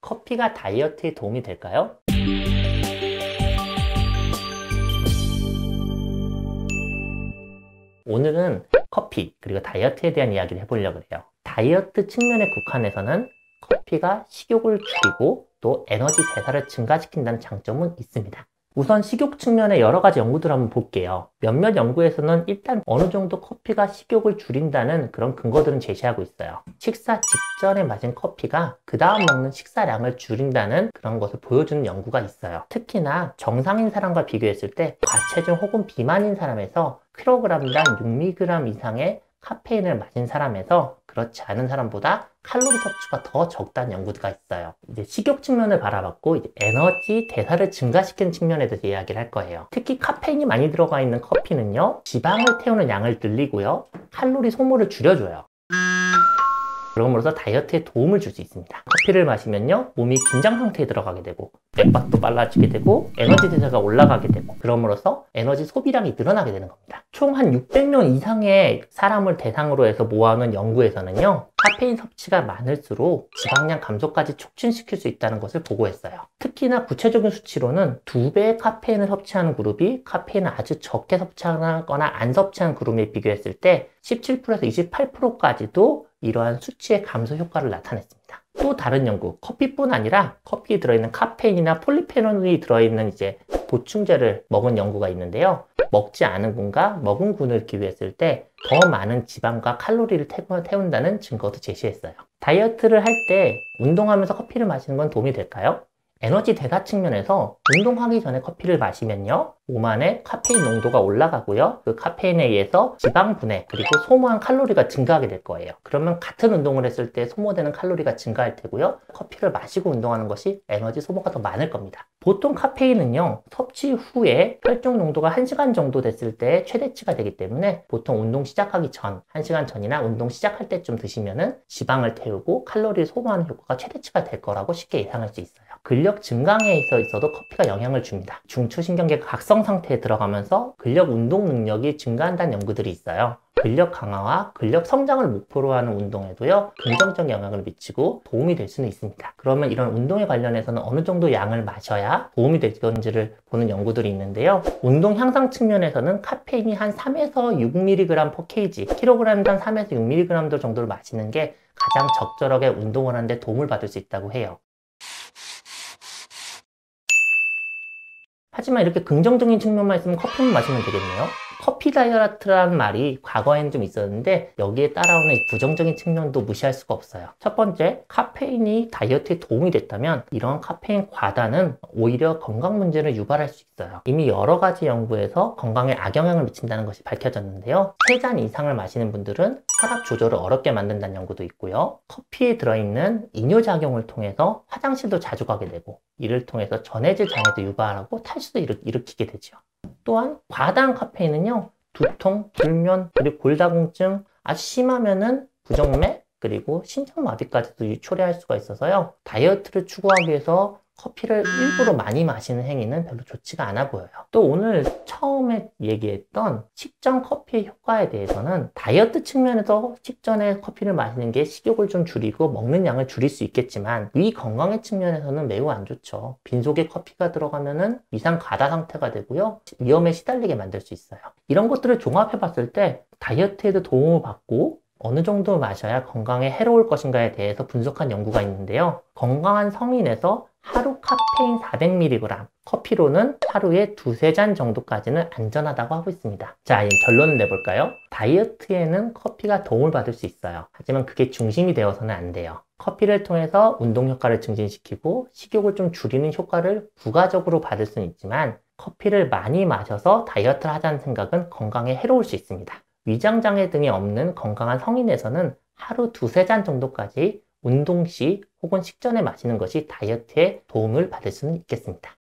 커피가 다이어트에 도움이 될까요? 오늘은 커피 그리고 다이어트에 대한 이야기를 해보려고 해요. 다이어트 측면에 국한해서는 커피가 식욕을 줄이고 또 에너지 대사를 증가시킨다는 장점은 있습니다. 우선 식욕 측면의 여러 가지 연구들을 한번 볼게요. 몇몇 연구에서는 일단 어느 정도 커피가 식욕을 줄인다는 그런 근거들은 제시하고 있어요. 식사 직전에 마신 커피가 그 다음 먹는 식사량을 줄인다는 그런 것을 보여주는 연구가 있어요. 특히나 정상인 사람과 비교했을 때 과체중 혹은 비만인 사람에서 킬로그램당 6mg 이상의 카페인을 마신 사람에서 그렇지 않은 사람보다 칼로리 섭취가 더 적다는 연구가 있어요. 이제 식욕 측면을 바라봤고 이제 에너지 대사를 증가시키는 측면에 대해서 이야기를 할 거예요. 특히 카페인이 많이 들어가 있는 커피는요, 지방을 태우는 양을 늘리고요, 칼로리 소모를 줄여줘요. 그럼으로써 다이어트에 도움을 줄 수 있습니다. 커피를 마시면요, 몸이 긴장 상태에 들어가게 되고 맥박도 빨라지게 되고 에너지 대사가 올라가게 되고 그럼으로써 에너지 소비량이 늘어나게 되는 겁니다. 총 한 600명 이상의 사람을 대상으로 해서 모아놓은 연구에서는요, 카페인 섭취가 많을수록 지방량 감소까지 촉진시킬 수 있다는 것을 보고했어요. 특히나 구체적인 수치로는 2배의 카페인을 섭취하는 그룹이 카페인을 아주 적게 섭취하거나 안 섭취하는 그룹에 비교했을 때 17%에서 28%까지도 이러한 수치의 감소 효과를 나타냈습니다. 또 다른 연구, 커피뿐 아니라 커피에 들어있는 카페인이나 폴리페놀이 들어있는 이제 보충제를 먹은 연구가 있는데요. 먹지 않은 군과 먹은 군을 비교했을 때 더 많은 지방과 칼로리를 태운다는 증거도 제시했어요. 다이어트를 할 때 운동하면서 커피를 마시는 건 도움이 될까요? 에너지 대사 측면에서 운동하기 전에 커피를 마시면요, 몸 안에 카페인 농도가 올라가고요, 그 카페인에 의해서 지방 분해 그리고 소모한 칼로리가 증가하게 될 거예요. 그러면 같은 운동을 했을 때 소모되는 칼로리가 증가할 테고요, 커피를 마시고 운동하는 것이 에너지 소모가 더 많을 겁니다. 보통 카페인은요, 섭취 후에 혈중 농도가 1시간 정도 됐을 때 최대치가 되기 때문에 보통 운동 시작하기 전, 1시간 전이나 운동 시작할 때쯤 드시면은 지방을 태우고 칼로리를 소모하는 효과가 최대치가 될 거라고 쉽게 예상할 수 있어요. 근력 증강에 있어도 커피가 영향을 줍니다. 중추신경계 각성 상태에 들어가면서 근력 운동 능력이 증가한다는 연구들이 있어요. 근력 강화와 근력 성장을 목표로 하는 운동에도요, 긍정적 영향을 미치고 도움이 될 수는 있습니다. 그러면 이런 운동에 관련해서는 어느 정도 양을 마셔야 도움이 될 건지를 보는 연구들이 있는데요. 운동 향상 측면에서는 카페인이 한 3에서 6mg/kg, kg당 3에서 6mg 정도를 마시는 게 가장 적절하게 운동을 하는 데 도움을 받을 수 있다고 해요. 하지만 이렇게 긍정적인 측면만 있으면 커피만 마시면 되겠네요. 커피 다이어트라는 말이 과거에는 좀 있었는데 여기에 따라오는 부정적인 측면도 무시할 수가 없어요. 첫 번째, 카페인이 다이어트에 도움이 됐다면 이런 카페인 과다는 오히려 건강 문제를 유발할 수 있어요. 이미 여러 가지 연구에서 건강에 악영향을 미친다는 것이 밝혀졌는데요. 3잔 이상을 마시는 분들은 혈압 조절을 어렵게 만든다는 연구도 있고요. 커피에 들어있는 이뇨작용을 통해서 화장실도 자주 가게 되고 이를 통해서 전해질 장애도 유발하고 탈수도 일으키게 되죠. 또한 과다한 카페인은요, 두통, 불면, 그리고 골다공증, 아주 심하면은 부정맥, 그리고 심장마비까지도 초래할 수가 있어서요, 다이어트를 추구하기 위해서 커피를 일부러 많이 마시는 행위는 별로 좋지가 않아 보여요. 또 오늘 처음에 얘기했던 식전 커피의 효과에 대해서는 다이어트 측면에서 식전에 커피를 마시는 게 식욕을 좀 줄이고 먹는 양을 줄일 수 있겠지만 위 건강의 측면에서는 매우 안 좋죠. 빈속에 커피가 들어가면은 위상 과다 상태가 되고요, 위험에 시달리게 만들 수 있어요. 이런 것들을 종합해 봤을 때 다이어트에도 도움을 받고 어느 정도 마셔야 건강에 해로울 것인가에 대해서 분석한 연구가 있는데요. 건강한 성인에서 하루 카페인 400mg, 커피로는 하루에 2~3잔 정도까지는 안전하다고 하고 있습니다. 자, 이제 결론을 내볼까요? 다이어트에는 커피가 도움을 받을 수 있어요. 하지만 그게 중심이 되어서는 안 돼요. 커피를 통해서 운동 효과를 증진시키고 식욕을 좀 줄이는 효과를 부가적으로 받을 수는 있지만 커피를 많이 마셔서 다이어트를 하자는 생각은 건강에 해로울 수 있습니다. 위장장애 등이 없는 건강한 성인에서는 하루 2~3잔 정도까지 운동 시 혹은 식전에 마시는 것이 다이어트에 도움을 받을 수는 있겠습니다.